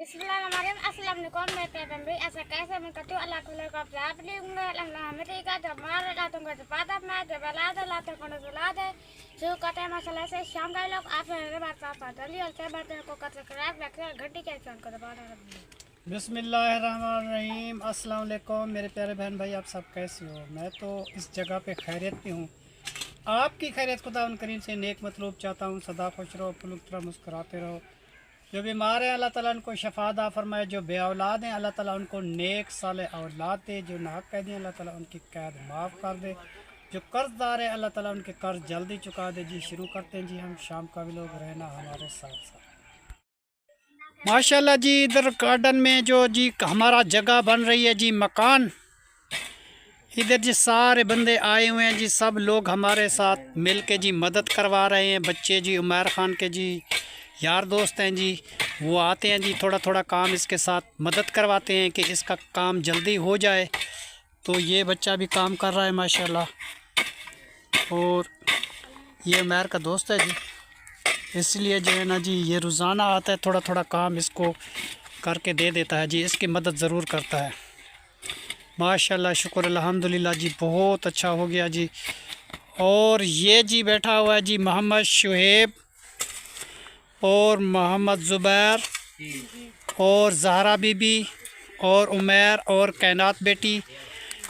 अस्सलाम वालेकुम। मैं पेपम भी ऐसा कैसे मैं कहती हूँ अल्लाह को लेकर प्राप लूँगा अल्लाह हमें का जब मार लातों का जब पाता मैं जब लातों को नजला दे जो कहते हैं मसले से शाम का लोग आप मेरे बात साथ जल्दी और क्या बात है को कर सब्सक्राइब रखिए घंटी के ऑन कर दबा दें। बिस्मिल्लाहिर्रहमानिर्रहीम। अस्सलाम वालेकुम मेरे प्यारे बहन भाई, आप सब कैसे हो? मैं तो इस जगह पे खैरियत पे हूँ। आपकी खैरियत खुदा उन करीम से नेक मतलूब चाहता हूँ। सदा खुश रहो, पुलुक तरह मुस्कुराते रहो। जो बीमार हैं अल्लाह ताला उनको शफादा फरमाए, जो बे औलाद हैं अल्लाह ताला उनको नेक साले औलाद दे, जो नाहक कैदी हैं अल्लाह ताला उनकी कैद माफ़ कर दे, जो कर्जदार है अल्लाह ताला उनके कर्ज जल्दी चुका दे। जी शुरू करते हैं जी हम शाम का भी लोग रहना हमारे साथ साथ। माशाल्लाह जी, इधर गार्डन में जो जी हमारा जगह बन रही है जी, मकान, इधर जी सारे बंदे आए हुए हैं जी, सब लोग हमारे साथ मिल के जी मदद करवा रहे हैं। बच्चे जी उमर ख़ान के जी यार दोस्त हैं जी, वो आते हैं जी, थोड़ा थोड़ा काम इसके साथ मदद करवाते हैं कि इसका काम जल्दी हो जाए। तो ये बच्चा भी काम कर रहा है माशाल्लाह, और ये उमर का दोस्त है जी, इसलिए जो है ना जी ये रोज़ाना आता है, थोड़ा थोड़ा काम इसको करके दे देता है जी, इसकी मदद ज़रूर करता है। माशाल्लाह, शुक्र अल्हम्दुलिल्लाह जी, बहुत अच्छा हो गया जी। और ये जी बैठा हुआ है जी मोहम्मद शुएब और मोहम्मद ज़ुबैर और ज़हरा बीबी और उमर और कैनात बेटी,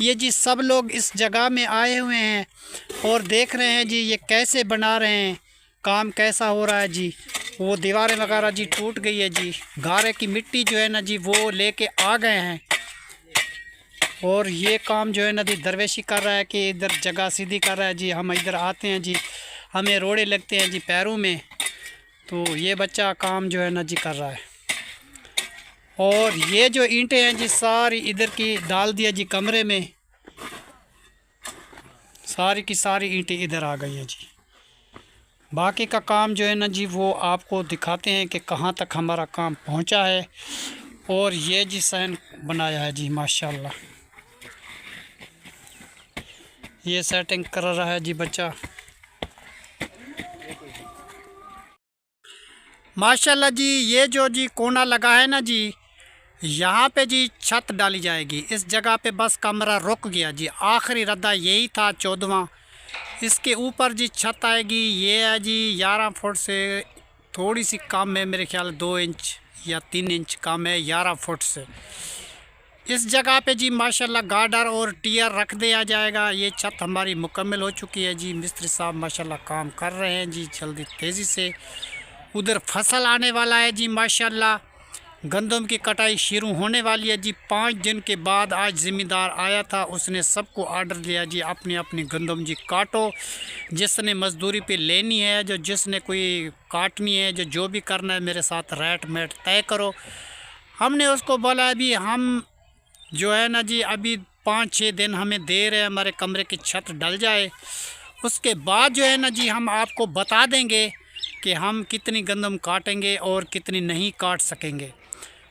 ये जी सब लोग इस जगह में आए हुए हैं और देख रहे हैं जी ये कैसे बना रहे हैं, काम कैसा हो रहा है जी। वो दीवारें वगैरह जी टूट गई है जी, गारे की मिट्टी जो है ना जी वो लेके आ गए हैं, और ये काम जो है ना जी दरवेशी कर रहा है कि इधर जगह सीधी कर रहा है जी। हम इधर आते हैं जी, हमें रोड़े लगते हैं जी पैरों में, तो ये बच्चा काम जो है ना जी कर रहा है। और ये जो ईंटें हैं जी सारी इधर की डाल दिया जी कमरे में, सारी की सारी ईंटें इधर आ गई हैं जी। बाकी का काम जो है ना जी वो आपको दिखाते हैं कि कहाँ तक हमारा काम पहुँचा है। और ये जी सहन बनाया है जी माशाल्लाह, ये सेटिंग कर रहा है जी बच्चा माशाल्लाह जी। ये जो जी कोना लगा है ना जी, यहाँ पे जी छत डाली जाएगी। इस जगह पे बस कमरा रुक गया जी, आखिरी रद्दा यही था 14वां। इसके ऊपर जी छत आएगी। ये है जी 11 फुट से थोड़ी सी कम है, मेरे ख्याल 2 इंच या 3 इंच कम है 11 फुट से। इस जगह पे जी माशाल्लाह गार्डर और टियर रख दिया जाएगा। ये छत हमारी मुकम्मल हो चुकी है जी, मिस्त्री साहब माशाल्लाह काम कर रहे हैं जी जल्दी तेज़ी से। उधर फसल आने वाला है जी माशाल्लाह, गंदम की कटाई शुरू होने वाली है जी। 5 दिन के बाद आज ज़मींदार आया था, उसने सबको आर्डर दिया जी अपनी अपनी गंदम जी काटो, जिसने मजदूरी पे लेनी है, जो जिसने कोई काटनी है, जो भी करना है मेरे साथ रेट मेट तय करो। हमने उसको बोला अभी हम जो है ना जी अभी 5-6 दिन हमें दे रहे हैं, हमारे कमरे की छत डल जाए, उसके बाद जो है ना जी हम आपको बता देंगे कि हम कितनी गंदम काटेंगे और कितनी नहीं काट सकेंगे।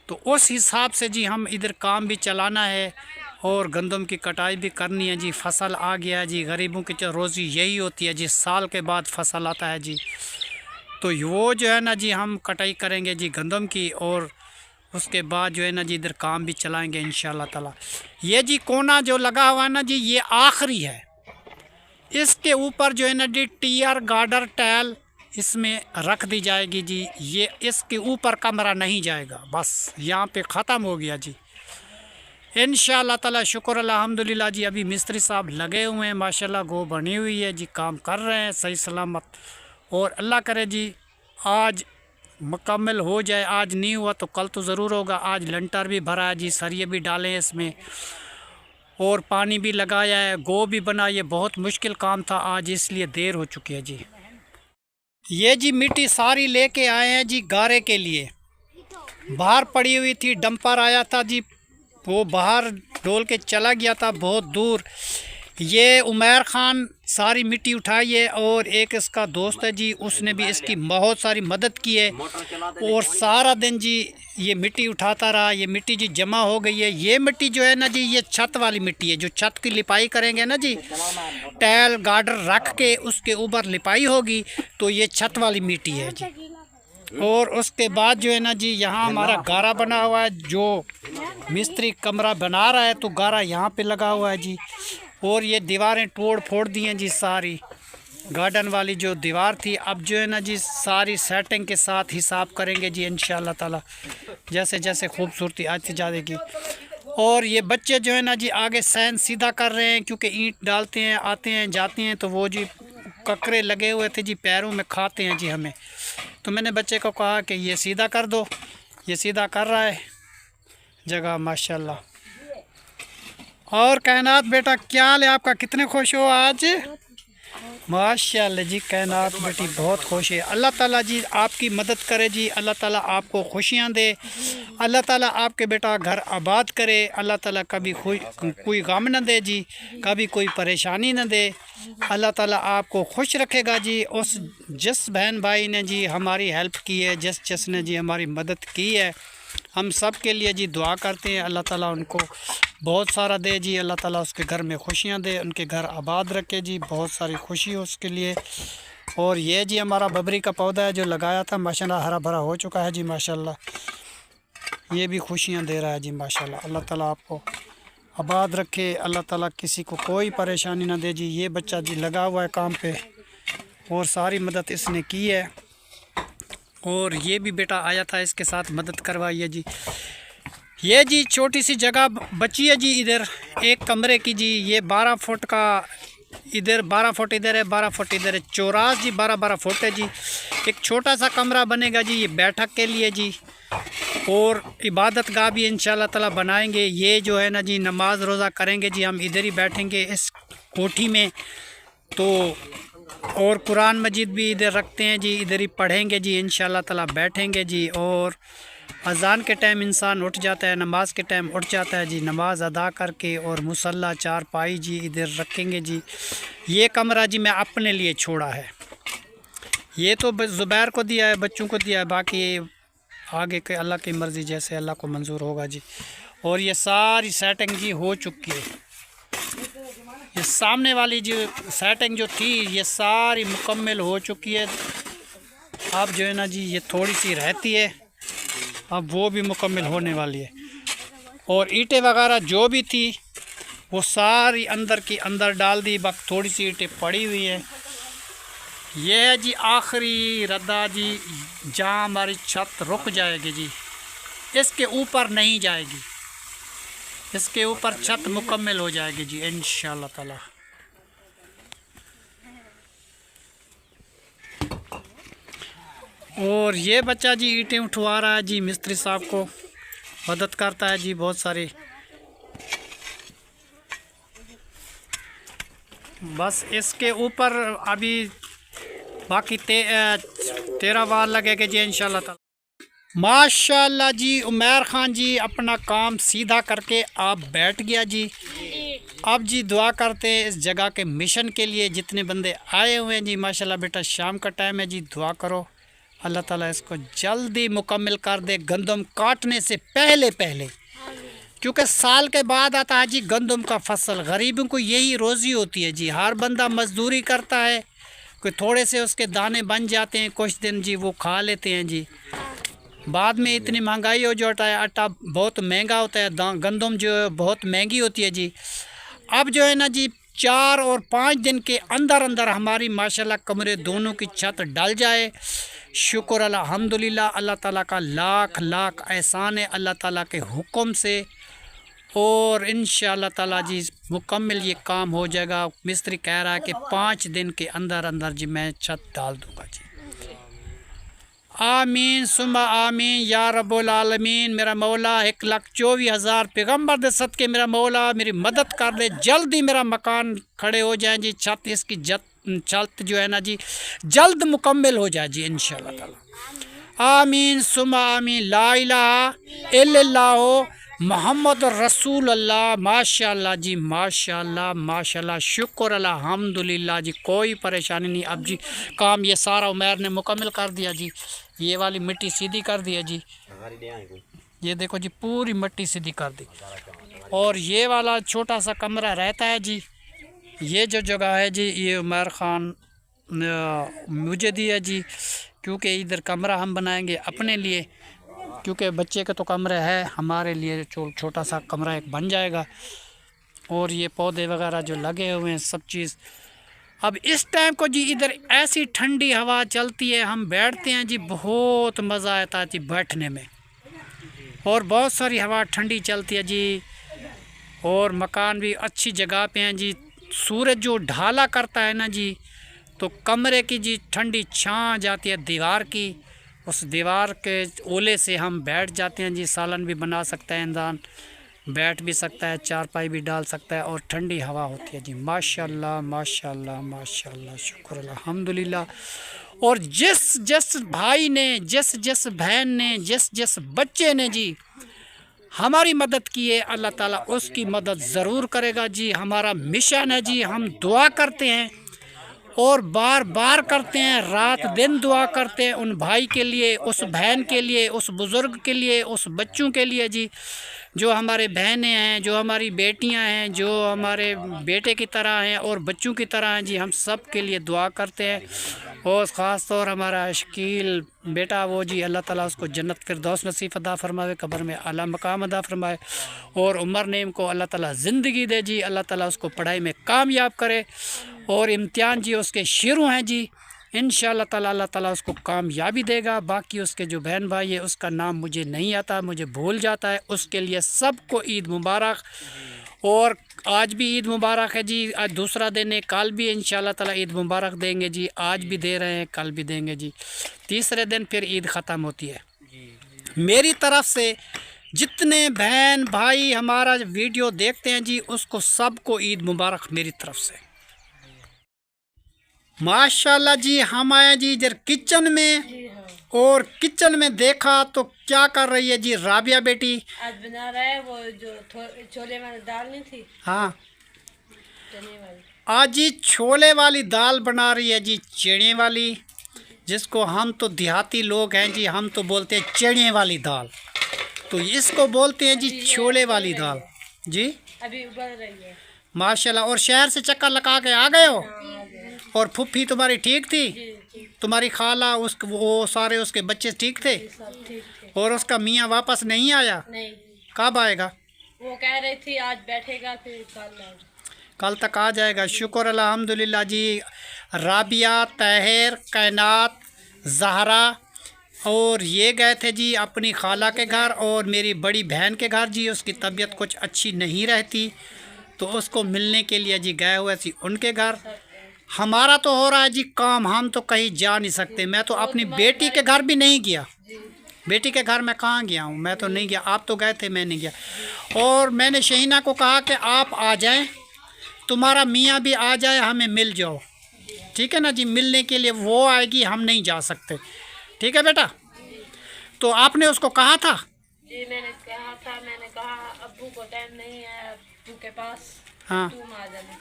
तो उस हिसाब से जी हम इधर काम भी चलाना है और गंदम की कटाई भी करनी है जी। फसल आ गया है जी, गरीबों की रोज़ी यही होती है जी, साल के बाद फसल आता है जी। तो वो जो है ना जी हम कटाई करेंगे जी गंदम की, और उसके बाद जो है ना जी इधर काम भी चलाएंगे इंशाल्लाह ताला। ये जी कोना जो लगा हुआ है ना जी ये आखिरी है। इसके ऊपर जो है ना जी टियर गार्डर टैल इसमें रख दी जाएगी जी। ये इसके ऊपर कमरा नहीं जाएगा, बस यहाँ पे ख़त्म हो गया जी इंशाल्लाह ताला। शुक्र अल्हम्दुलिल्लाह जी, अभी मिस्त्री साहब लगे हुए हैं माशाल्लाह, गो बनी हुई है जी, काम कर रहे हैं सही सलामत। और अल्लाह करे जी आज मुकम्मल हो जाए, आज नहीं हुआ तो कल तो ज़रूर होगा। आज लंटर भी भरा है जी, सरिये भी डाले हैं इसमें और पानी भी लगाया है, गो भी बना। ये बहुत मुश्किल काम था आज, इसलिए देर हो चुकी है जी। ये जी मिट्टी सारी लेके आए हैं जी गारे के लिए, बाहर पड़ी हुई थी, डंपर आया था जी, वो बाहर डोल के चला गया था बहुत दूर। ये उमर ख़ान सारी मिट्टी उठाई है, और एक इसका दोस्त है जी, उसने भी इसकी बहुत सारी मदद की है, और सारा दिन जी ये मिट्टी उठाता रहा। ये मिट्टी जी जमा हो गई है। ये मिट्टी जो है ना जी ये छत वाली मिट्टी है, जो छत की लिपाई करेंगे ना जी, टैल गार्डर रख के उसके ऊपर लिपाई होगी, तो ये छत वाली मिट्टी है जी। और उसके बाद जो है ना जी यहाँ हमारा गारा बना हुआ है। जो मिस्त्री कमरा बना रहा है तो गारा यहाँ पे लगा हुआ है जी। और ये दीवारें तोड़ फोड़ दी हैं जी सारी। गार्डन वाली जो दीवार थी अब जो है ना जी सारी सेटिंग के साथ हिसाब करेंगे जी इंशाल्लाह ताला, जैसे जैसे खूबसूरती आती जाएगी। और ये बच्चे जो है ना जी आगे सैन सीधा कर रहे हैं, क्योंकि ईंट डालते हैं आते हैं जाते हैं तो वो जी ककरे लगे हुए थे जी पैरों में, खाते हैं जी हमें। तो मैंने बच्चे को कहा कि ये सीधा कर दो, ये सीधा कर रहा है जगह माशाल्लाह। और कायनात बेटा क्या हाल है आपका, कितने खुश हो आज? माशाल्लाह जी कायनात बेटी बहुत खुश है। अल्लाह ताला जी आपकी मदद करे जी, अल्लाह ताला आपको खुशियाँ दे, अल्लाह ताला आपके बेटा घर आबाद करे, अल्लाह ताला कभी कोई गम न दे जी, कभी कोई परेशानी न दे। अल्लाह ताला आपको खुश रखेगा जी। उस जिस बहन भाई ने जी हमारी हेल्प की है, जिसने जी हमारी मदद की है, हम सब के लिए जी दुआ करते हैं अल्लाह ताला उनको बहुत सारा दे जी, अल्लाह ताला उसके घर में खुशियाँ दे, उनके घर आबाद रखे जी, बहुत सारी खुशी हो उसके लिए। और ये जी हमारा बबरी का पौधा है जो लगाया था माशाल्लाह हरा भरा हो चुका है जी माशाल्लाह, ये भी खुशियाँ दे रहा है जी माशाल्लाह। अल्लाह ताला आपको आबाद रखे, अल्लाह ताला किसी को कोई परेशानी ना दे जी। ये बच्चा जी लगा हुआ है काम पे और सारी मदद इसने की है। और ये भी बेटा आया था, इसके साथ मदद करवाइए जी। ये जी छोटी सी जगह बची है जी इधर एक कमरे की जी, ये 12 फुट का, इधर 12 फुट इधर है, 12 फुट इधर है, चौरास जी 12-12 फुट है जी। एक छोटा सा कमरा बनेगा जी ये बैठक के लिए जी, और इबादत गाह भी इंशाल्लाह ताला बनाएंगे। ये जो है ना जी नमाज रोज़ा करेंगे जी, हम इधर ही बैठेंगे इस कोठी में। तो और कुरान मजीद भी इधर रखते हैं जी, इधर ही पढ़ेंगे जी इंशाल्लाह ताला, बैठेंगे जी। और अज़ान के टाइम इंसान उठ जाता है, नमाज के टाइम उठ जाता है जी, नमाज अदा करके और मुसल्ला चारपाई जी इधर रखेंगे जी। ये कमरा जी मैं अपने लिए छोड़ा है, ये तो ज़ुबैर को दिया है, बच्चों को दिया है, बाकी आगे के अल्लाह की मर्ज़ी, जैसे अल्लाह को मंजूर होगा जी। और ये सारी सेटिंग जी हो चुकी है, ये सामने वाली जो सेटिंग जो थी ये सारी मुकम्मल हो चुकी है। अब जो है ना जी ये थोड़ी सी रहती है, अब वो भी मुकम्मल होने वाली है। और ईंटें वगैरह जो भी थी वो सारी अंदर की अंदर डाल दी, बस थोड़ी सी ईंटें पड़ी हुई हैं। ये है जी आखिरी रद्दा जी, जहाँ हमारी छत रुक जाएगी जी, इसके ऊपर नहीं जाएगी, इसके ऊपर छत मुकम्मल हो जाएगी जी इंशाल्लाह ताला। और ये बच्चा जी ईंटें उठवा रहा है जी, मिस्त्री साहब को मदद करता है जी बहुत सारी। बस इसके ऊपर अभी बाकी 13 वार लगेगा जी इंशाल्लाह ताला। माशाल्लाह जी उमर खान जी अपना काम सीधा करके आप बैठ गया जी। अब जी दुआ करते हैं इस जगह के मिशन के लिए, जितने बंदे आए हुए हैं जी माशाल्लाह। बेटा शाम का टाइम है जी, दुआ करो अल्लाह ताला इसको जल्दी मुकम्मल कर दे, गंदम काटने से पहले पहले, क्योंकि साल के बाद आता है जी गंदम का फसल। गरीबों को यही रोज़ी होती है जी, हर बंदा मजदूरी करता है, कोई थोड़े से उसके दाने बन जाते हैं, कुछ दिन जी वो खा लेते हैं जी। बाद में इतनी महंगाई हो जाता है, आटा बहुत महंगा होता है, गंदम जो है बहुत महंगी होती है जी। अब जो है ना जी 4 और 5 दिन के अंदर अंदर हमारी माशाल्लाह कमरे दोनों की छत डल जाए। शुक्र अल्हम्दुलिल्लाह, अल्लाह ताला का लाख लाख एहसान है अल्लाह ताला के हुक्म से। और इंशाल्लाह ताला जी मुकम्मल ये काम हो जाएगा। मिस्त्री कह रहा है कि 5 दिन के अंदर अंदर जी मैं छत डाल दूँगा जी। आमीन सुम्मा आमीन या रब्बुल आलमीन। मेरा मौला 1,24,000 पैगम्बर दे सदके मेरा मौला मेरी मदद कर दे, जल्दी मेरा मकान खड़े हो जाए जी, छत इसकी छत जो है ना जी जल्द मुकम्मल हो जाए जी इंशाल्लाह ताला। आमीन सुम्मा आमीन। ला इलाहा इल्लल्लाह मोहम्मद रसूल अल्लाह। माशाल्लाह जी माशाल्लाह माशाल्लाह, शुक्र अल्हम्दुलिल्लाह जी, कोई परेशानी नहीं। अब जी काम ये सारा उमर ने मुकम्मल कर दिया जी, ये वाली मिट्टी सीधी कर दिया जी, ये देखो जी पूरी मिट्टी सीधी कर दी। और ये वाला छोटा सा कमरा रहता है जी, ये जो जगह है जी ये उमर ख़ान मुझे दी है जी, क्योंकि इधर कमरा हम बनाएंगे अपने लिए, क्योंकि बच्चे का तो कमरा है, हमारे लिए छोटा सा कमरा एक बन जाएगा। और ये पौधे वगैरह जो लगे हुए हैं सब चीज़। अब इस टाइम को जी इधर ऐसी ठंडी हवा चलती है, हम बैठते हैं जी, बहुत मज़ा आता है जी बैठने में, और बहुत सारी हवा ठंडी चलती है जी। और मकान भी अच्छी जगह पे हैं जी। सूरज जो ढाला करता है ना जी, तो कमरे की जी ठंडी छां जाती है दीवार की, उस दीवार के ओले से हम बैठ जाते हैं जी। सालन भी बना सकता है इंसान, बैठ भी सकता है, चारपाई भी डाल सकता है, और ठंडी हवा होती है जी। माशाल्लाह माशाल्लाह माशाल्लाह, शुक्र अल्हम्दुलिल्लाह। और जिस जिस भाई ने, जिस जिस बहन ने, जिस जिस बच्चे ने जी हमारी मदद की है, अल्लाह ताला उसकी मदद ज़रूर करेगा जी। हमारा मिशन है जी, हम दुआ करते हैं और बार बार करते हैं, रात दिन दुआ करते हैं उन भाई के लिए, उस बहन के लिए, उस बुज़ुर्ग के लिए, उस बच्चों के लिए जी, जो हमारे बहनें हैं, जो हमारी बेटियां हैं, जो हमारे बेटे की तरह हैं और बच्चों की तरह हैं जी। हम सब के लिए दुआ करते हैं। और ख़ास तौर हमारा शकील बेटा वो जी, अल्लाह ताला उसको जन्नत फिरदौस नसीब अदा फरमावे, कब्र में आला मकाम अदा फरमाए। और उमर नेम को अल्लाह ताला ज़िंदगी दे जी, अल्लाह ताला उसको पढ़ाई में कामयाब करे। और इम्तिहान जी उसके शुरू हैं जी, इंशाअल्लाह ताला अल्लाह ताला उसको कामयाबी देगा। बाकी उसके जो बहन भाई है उसका नाम मुझे नहीं आता, मुझे भूल जाता है, उसके लिए सबको ईद मुबारक। और आज भी ईद मुबारक है जी, आज दूसरा दिन है, कल भी इंशाअल्लाह ताला ईद मुबारक देंगे जी। आज भी दे रहे हैं, कल भी देंगे जी। तीसरे दिन फिर ईद ख़त्म होती है। मेरी तरफ से जितने बहन भाई हमारा वीडियो देखते हैं जी, उसको सबको ईद मुबारक मेरी तरफ से। माशाल्लाह जी, हम आए जी इधर किचन में, और किचन में देखा तो क्या कर रही है जी राबिया बेटी? आज बना रहा है वो जो छोले वाली दाल नहीं थी, हाँ, चने वाली। आज जी छोले वाली दाल बना रही है जी, चने वाली, जिसको हम तो देहाती लोग हैं जी, हम तो बोलते हैं चने वाली दाल, तो इसको बोलते हैं जी छोले वाली दाल जी। अभी उबल रही है माशाल्लाह। और शहर से चक्कर लगा के आ गए हो? और फुफ्फी तुम्हारी ठीक थी? तुम्हारी खाला, उस वो सारे उसके बच्चे ठीक थे? सब ठीक थे। और उसका मियाँ वापस नहीं आया? नहीं, कब आएगा? वो कह रही थी आज बैठेगा, फिर कल तक आ जाएगा। शुक्र अल्हम्दुलिल्लाह जी। राबिया, ताहिर, कायनात, ज़हरा और ये गए थे जी अपनी खाला के घर और मेरी बड़ी बहन के घर जी। उसकी तबीयत कुछ अच्छी नहीं रहती, तो उसको मिलने के लिए जी गए हुए थे उनके घर। हमारा तो हो रहा है जी काम, हम तो कहीं जा नहीं सकते। मैं तो अपनी बेटी के घर भी नहीं गया। बेटी के घर मैं कहाँ गया हूँ? मैं तो नहीं गया। आप तो गए थे, मैं नहीं गया। और मैंने शहीना को कहा कि आप आ जाएं, तुम्हारा मियाँ भी आ जाए, हमें मिल जाओ, ठीक है ना जी। मिलने के लिए वो आएगी, हम नहीं जा सकते, ठीक है बेटा? तो आपने उसको कहा था? जी मैंने कहा था, मैंने कहा अब्बू को टाइम नहीं है अब्बू के पास, हाँ तुम आ जाना।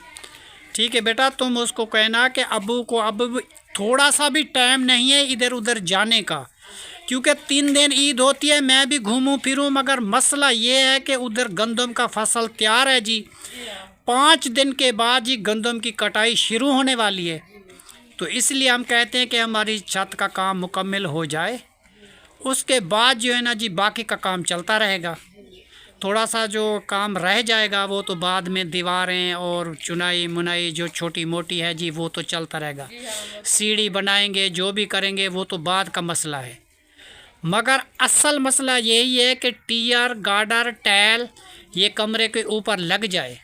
ठीक है बेटा, तुम उसको कहना कि अब्बू को अब थोड़ा सा भी टाइम नहीं है इधर उधर जाने का, क्योंकि 3 दिन ईद होती है। मैं भी घूमूं फिरूं, मगर मसला ये है कि उधर गंदम का फसल तैयार है जी। 5 दिन के बाद जी गंदम की कटाई शुरू होने वाली है, तो इसलिए हम कहते हैं कि हमारी छत का काम मुकम्मल हो जाए, उसके बाद जो है ना जी बाकी का काम चलता रहेगा। थोड़ा सा जो काम रह जाएगा वो तो बाद में दीवारें और चुनाई मुनाई जो छोटी मोटी है जी वो तो चलता रहेगा। सीढ़ी बनाएंगे, जो भी करेंगे वो तो बाद का मसला है, मगर असल मसला यही है कि टीयर गार्डर टाइल ये कमरे के ऊपर लग जाए,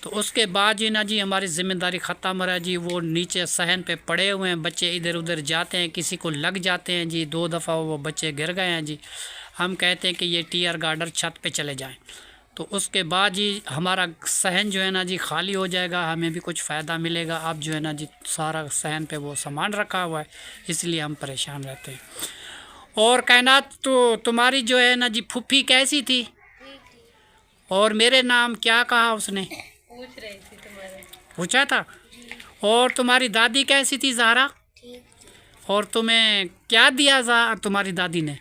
तो उसके बाद जी ना जी हमारी ज़िम्मेदारी ख़त्म रहा जी। वो नीचे सहन पे पड़े हुए हैं, बच्चे इधर उधर जाते हैं, किसी को लग जाते हैं जी। 2 दफ़ा वो बच्चे गिर गए हैं जी। हम कहते हैं कि ये टीयर गार्डर छत पे चले जाएं, तो उसके बाद जी हमारा सहन जो है ना जी खाली हो जाएगा, हमें भी कुछ फ़ायदा मिलेगा। अब जो है ना जी सारा सहन पे वो सामान रखा हुआ है, इसलिए हम परेशान रहते हैं। और कायनात, तो तुम्हारी जो है ना जी फुफ्फी कैसी थी? और मेरे नाम क्या कहा उसने? पूछ रही थी तुम्हारे। पूछा था। और तुम्हारी दादी कैसी थी ज़हरा? और तुम्हें क्या दिया तुम्हारी दादी ने?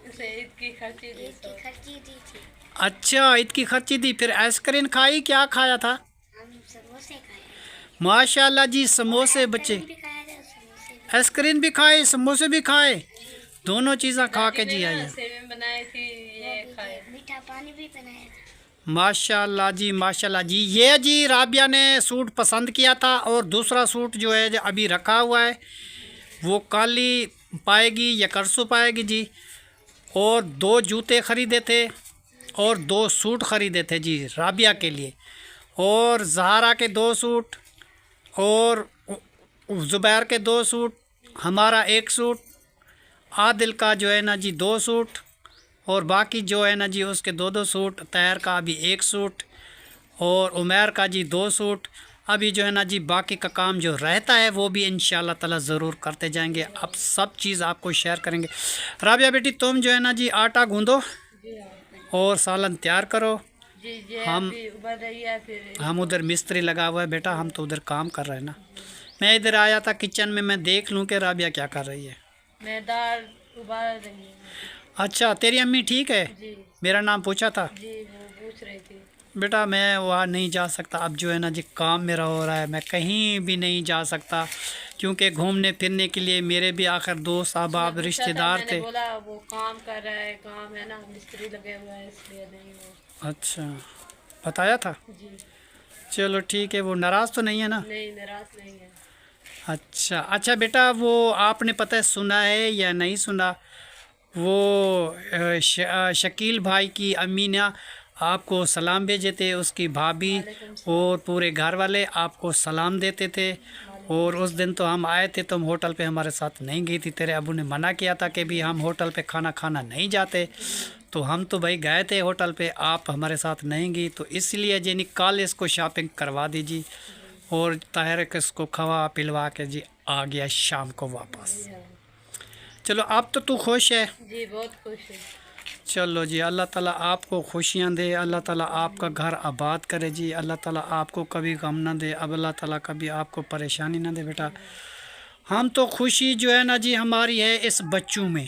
उसे ईद की खर्ची दी थी। अच्छा, ईद की खर्ची दी। फिर आइसक्रीम खाई? क्या खाया था? हम समोसे खाए। माशाल्लाह जी, समोसे। बच्चे आइसक्रीम भी खाए, समोसे भी खाए, दोनों चीज़ें खा के जी आई है। सेविंग बनाई थी, ये खाए। मीठा पानी भी बनाया था। माशाल्लाह जी, माशाल्लाह जी। ये जी राबिया ने सूट पसंद किया था और दूसरा सूट जो है जो अभी रखा हुआ है वो काली पाएगी या करसू पाएगी जी। और 2 जूते ख़रीदे थे और 2 सूट ख़रीदे थे जी राबिया के लिए, और ज़हरा के 2 सूट, और ज़ुबैर के 2 सूट, हमारा 1 सूट, आदिल का जो है ना जी 2 सूट, और बाकी जो है ना जी उसके 2-2 सूट, तैर का अभी 1 सूट और उमैर का जी 2 सूट। अभी जो है ना जी बाकी का काम जो रहता है वो भी इंशाल्लाह ताला ज़रूर करते जाएंगे। अब सब चीज़ आपको शेयर करेंगे। राबिया बेटी तुम जो है ना जी आटा गूंदो और सालन तैयार करो। जी हम अभी उबर रही है, फिर हम उधर मिस्त्री लगा हुआ है बेटा, हम तो उधर काम कर रहे हैं ना। मैं इधर आया था किचन में, मैं देख लूँ कि राबिया क्या कर रही है। मैं दाल उबाल रही हूँ। अच्छा तेरी अम्मी ठीक है? जी मेरा नाम पूछा था जी, वो पूछ रही थी। बेटा। मैं वहाँ नहीं जा सकता, अब जो है ना जी काम मेरा हो रहा है, मैं कहीं भी नहीं जा सकता क्योंकि घूमने फिरने के लिए मेरे भी आखिर दोस्त अहबाब रिश्तेदार थे। मैंने बोला वो काम कर रहा है, काम है ना, मिस्त्री लगे हुए हैं, इसलिए नहीं वो। अच्छा बताया था? जी चलो ठीक है। वो नाराज़ तो नहीं है ना? नहीं, नाराज नहीं है। अच्छा अच्छा बेटा, वो आपने पता है सुना है या नहीं सुना, वो शकील भाई की अम्मी ने आपको सलाम भेजे थे, उसकी भाभी और पूरे घर वाले आपको सलाम देते थे। और उस दिन तो हम आए थे, तुम होटल पे हमारे साथ नहीं गई थी, तेरे अबू ने मना किया था कि भी हम होटल पे खाना नहीं जाते, तो हम तो भाई गए थे होटल पे, आप हमारे साथ नहीं गई, तो इसलिए जी निकाल इसको शॉपिंग करवा दीजिए और ताहिर इसको खवा पिलवा के जी आ गया शाम को वापस। चलो अब तो तू खुश है? जी बहुत खुश है। चलो जी, अल्लाह ताला आपको खुशियाँ दे, अल्लाह ताला आपका घर आबाद करे जी, अल्लाह ताला आपको कभी गम ना दे, अब अल्लाह ताला कभी आपको परेशानी ना दे बेटा। हम तो खुशी जो है ना जी हमारी है इस बच्चों में,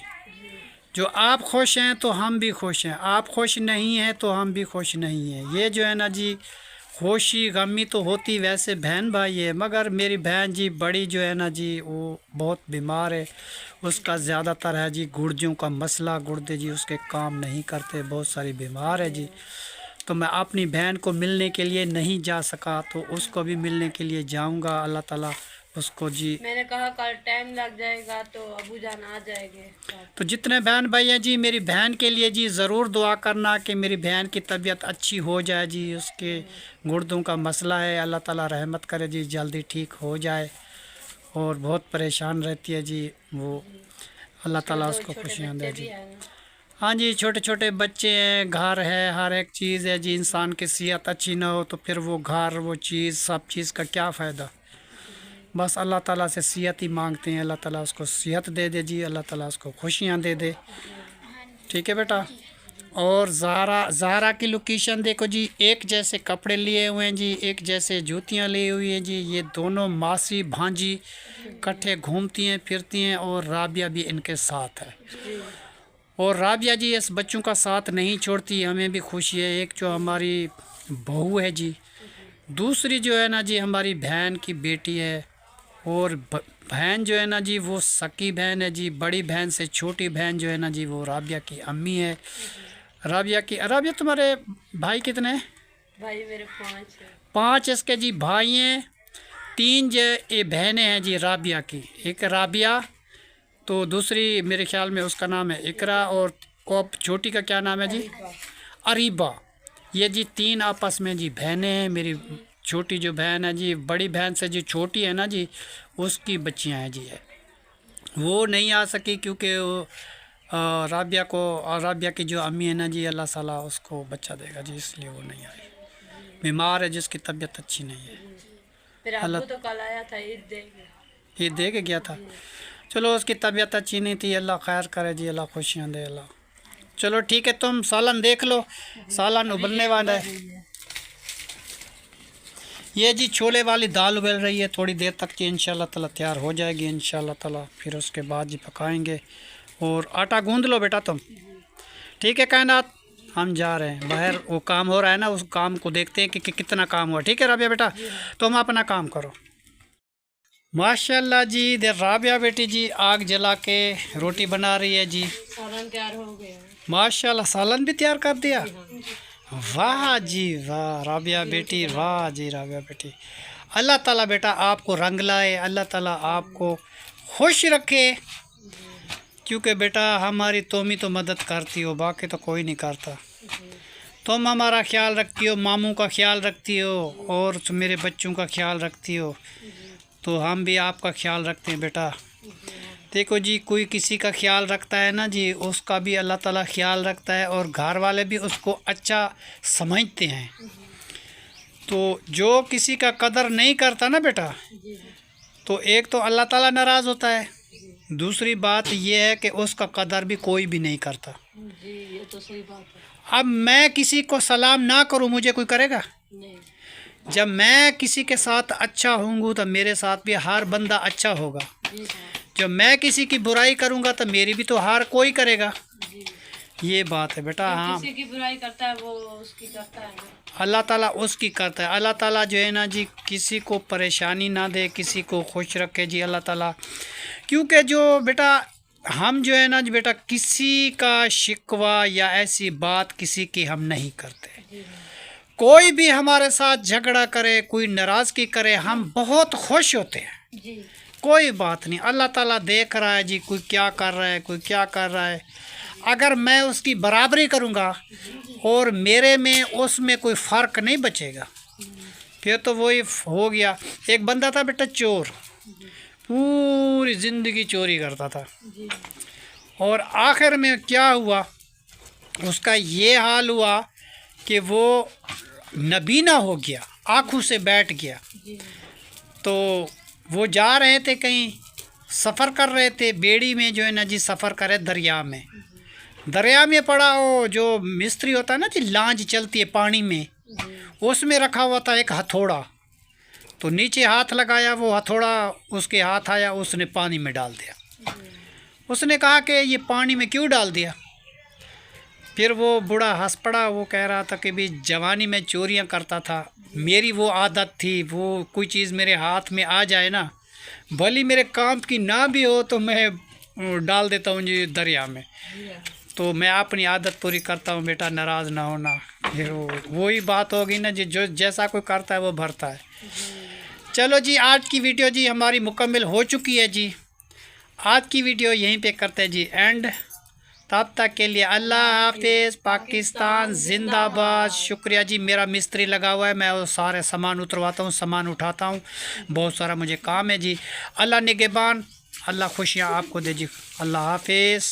जो आप खुश हैं तो हम भी खुश हैं, आप खुश नहीं हैं तो हम भी खुश नहीं हैं। ये जो है ना जी खुशी गमी तो होती वैसे बहन भाई है, मगर मेरी बहन जी बड़ी जो है ना जी वो बहुत बीमार है, उसका ज़्यादातर है जी गुर्जों का मसला, गुर्दे जी उसके काम नहीं करते, बहुत सारी बीमार है जी। तो मैं अपनी बहन को मिलने के लिए नहीं जा सका, तो उसको भी मिलने के लिए जाऊंगा। अल्लाह ताला उसको जी, मैंने कहा कल टाइम लग जाएगा तो अबू जान आ जाएंगे। तो जितने बहन भाई हैं जी मेरी बहन के लिए जी ज़रूर दुआ करना कि मेरी बहन की तबीयत अच्छी हो जाए जी, उसके गुर्दों का मसला है, अल्लाह ताला रहमत करे जी जल्दी ठीक हो जाए, और बहुत परेशान रहती है जी वो, अल्लाह ताला उसको खुशियाँ दे जी। हाँ जी, छोटे छोटे बच्चे हैं, घर है, हर एक चीज़ है जी, इंसान की सेहत अच्छी ना हो तो फिर वो घर वो चीज़ सब चीज़ का क्या फ़ायदा। बस अल्लाह ताला से सेहत ही मांगते हैं, अल्लाह ताला उसको सेहत दे दे जी, अल्लाह ताला उसको खुशियाँ दे दे। ठीक है बेटा। और ज़हरा की लोकेशन देखो जी, एक जैसे कपड़े लिए हुए हैं जी, एक जैसे जूतियाँ ली हुई हैं जी, ये दोनों मासी भांजी इकट्ठे घूमती हैं फिरती हैं, और राबिया भी इनके साथ है, और राबिया जी इस बच्चों का साथ नहीं छोड़ती, हमें भी खुशी है। एक जो हमारी बहू है जी, दूसरी जो है ना जी हमारी बहन की बेटी है, और बहन जो है ना जी वो सकी बहन है जी, बड़ी बहन से छोटी बहन जो है ना जी वो राबिया की अम्मी है। राबिया तुम्हारे भाई कितने हैं? भाई मेरे 5 है। 5 इसके जी भाई हैं, 3 जो ये बहनें हैं जी राबिया की, एक राबिया तो दूसरी मेरे ख्याल में उसका नाम है इकरा, और छोटी का क्या नाम है जी? अरीबा। ये जी 3 आपस में जी बहनें हैं। मेरी छोटी जो बहन है जी, बड़ी बहन से जो छोटी है ना जी, उसकी बच्चियां हैं जी है, वो नहीं आ सकी क्योंकि वो राबिया की जो अम्मी है ना जी, अल्लाह ताला उसको बच्चा देगा जी, इसलिए वो नहीं आई, बीमार है जिसकी तबीयत अच्छी नहीं है। मेरा अब्बू तो कल आया था, ईद दे के गया था। चलो उसकी तबीयत अच्छी नहीं थी, अल्लाह खैर करे जी, अल्लाह खुशियाँ दे अल्लाह। चलो ठीक है, तुम सालन देख लो, सालन उबलने वाला है। ये जी छोले वाली दाल उबल रही है, थोड़ी देर तक जी इंशाल्लाह ताला तैयार हो जाएगी इंशाल्लाह ताला, फिर उसके बाद जी पकाएंगे। और आटा गूंद लो बेटा तुम, ठीक है कायनात, हम जा रहे हैं बाहर, वो काम हो रहा है ना, उस काम को देखते हैं कि कितना काम हुआ। ठीक है राबिया बेटा, तुम अपना काम करो। माशाल्लाह जी। इधर राबिया बेटी जी आग जला के रोटी बना रही है जी। सालन तैयार हो गया। माशाल्लाह सालन भी तैयार कर दिया। वाह जी वाह राबिया बेटी, वाह जी राबिया बेटी। अल्लाह ताला बेटा आपको रंग लाए, अल्लाह ताला आपको खुश रखे, क्योंकि बेटा हमारी तुम ही तो मदद करती हो, बाकी तो कोई नहीं करता। तुम हमारा ख्याल रखती हो, मामू का ख्याल रखती हो और मेरे बच्चों का ख्याल रखती हो, तो हम भी आपका ख्याल रखते हैं बेटा। देखो जी, कोई किसी का ख्याल रखता है ना जी, उसका भी अल्लाह ताला ख्याल रखता है और घर वाले भी उसको अच्छा समझते हैं। तो जो किसी का कदर नहीं करता ना बेटा, तो एक तो अल्लाह ताला नाराज़ होता है, दूसरी बात यह है कि उसका कदर भी कोई भी नहीं करता। जी ये तो सही बात है। अब मैं किसी को सलाम ना करूं, मुझे कोई करेगा? नहीं। जब मैं किसी के साथ अच्छा होऊंगा तो मेरे साथ भी हर बंदा अच्छा होगा। जी हाँ। जब मैं किसी की बुराई करूंगा तो मेरी भी तो हर कोई करेगा। जी। ये बात है बेटा। हाँ, किसी की बुराई करता है वो उसकी करता है ना। अल्लाह ताला उसकी करता है। अल्लाह ताला जो है ना जी, किसी को परेशानी ना दे, किसी को खुश रखे जी अल्लाह ताला। क्योंकि जो बेटा हम जो है ना जी बेटा, किसी का शिकवा या ऐसी बात किसी की हम नहीं करते। जी हाँ। कोई भी हमारे साथ झगड़ा करे, कोई नाराज़गी करे, हम बहुत खुश होते हैं। जी। कोई बात नहीं, अल्लाह ताला देख रहा है जी, कोई क्या कर रहा है, कोई क्या कर रहा है। अगर मैं उसकी बराबरी करूँगा और मेरे में उसमें कोई फ़र्क नहीं बचेगा, फिर तो वही हो गया। एक बंदा था बेटा चोर, पूरी ज़िंदगी चोरी करता था, जी। और आखिर में क्या हुआ, उसका ये हाल हुआ कि वो नबीना हो गया, आँखों से बैठ गया। जी। तो वो जा रहे थे, कहीं सफ़र कर रहे थे, बेड़ी में जो है ना जी सफ़र करे, दरिया में। दरिया में पड़ा वो जो मिस्त्री होता है ना जी, लांच चलती है पानी में, उसमें रखा हुआ था एक हथौड़ा। तो नीचे हाथ लगाया, वो हथौड़ा उसके हाथ आया, उसने पानी में डाल दिया। उसने कहा कि ये पानी में क्यों डाल दिया? फिर वो बूढ़ा हंस पड़ा। वो कह रहा था कि भी जवानी में चोरियां करता था, मेरी वो आदत थी, वो कोई चीज़ मेरे हाथ में आ जाए ना, भली मेरे काम की ना भी हो तो मैं डाल देता हूँ जी दरिया में। तो मैं अपनी आदत पूरी करता हूँ बेटा, नाराज़ ना होना। फिर वही बात होगी ना जी, जो जैसा कोई करता है वो भरता है। चलो जी, आज की वीडियो जी हमारी मुकम्मल हो चुकी है जी। आज की वीडियो यहीं पे करते हैं जी एंड। तब तक के लिए अल्लाह हाफिज़। पाकिस्तान जिंदाबाद। शुक्रिया जी। मेरा मिस्त्री लगा हुआ है, मैं वो सारे सामान उतरवाता हूँ, सामान उठाता हूँ, बहुत सारा मुझे काम है जी। अल्लाह निगहबान, अल्लाह खुशियाँ आपको दे जी। अल्लाह हाफिज़।